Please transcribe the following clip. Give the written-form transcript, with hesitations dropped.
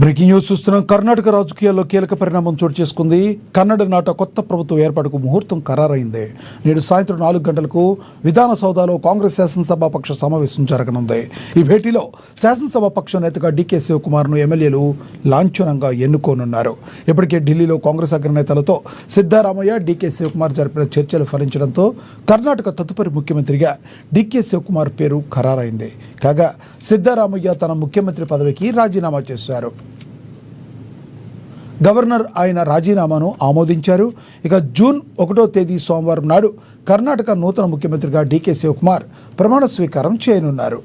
Breaking news చూస్తున్నాం. కర్ణాటక రాజకీయాల్లో కీలక పరిణామం చోటు చేసుకుంది. కన్నడ నాట కొత్త ప్రభుత్వం ఏర్పాటుకు ముహూర్తం ఖరారైంది. నేడు సాయంత్రం 4 గంటలకు విధానసౌధలో కాంగ్రెస్ శాసనసభాపక్ష సమావేశం జరగనుంది. ఈ భేటీలో శాసనసభాపక్ష నేతగా డీకే శివకుమార్ను ఎమ్మెల్యేలు లాంఛనంగా ఎన్నుకోనున్నారు. ఇప్పటికే ఢిల్లీలో కాంగ్రెస్ అగ్రనేతలతో సిద్ధరామయ్య, డీకే శివకుమార్ జరిపిన చర్చలు ఫలించడంతో కర్ణాటక తదుపరి ముఖ్యమంత్రిగా డీకే శివకుమార్ పేరు ఖరారైంది. కాగా సిద్ధరామయ్య తన ముఖ్యమంత్రి పదవికి రాజీనామా చేశారు. గవర్నర్ ఆయన రాజీనామాను ఆమోదించారు. ఇక జూన్ 1వ తేదీ సోమవారం నాడు కర్ణాటక నూతన ముఖ్యమంత్రిగా డీకే శివకుమార్ ప్రమాణ స్వీకారం చేయనున్నారు.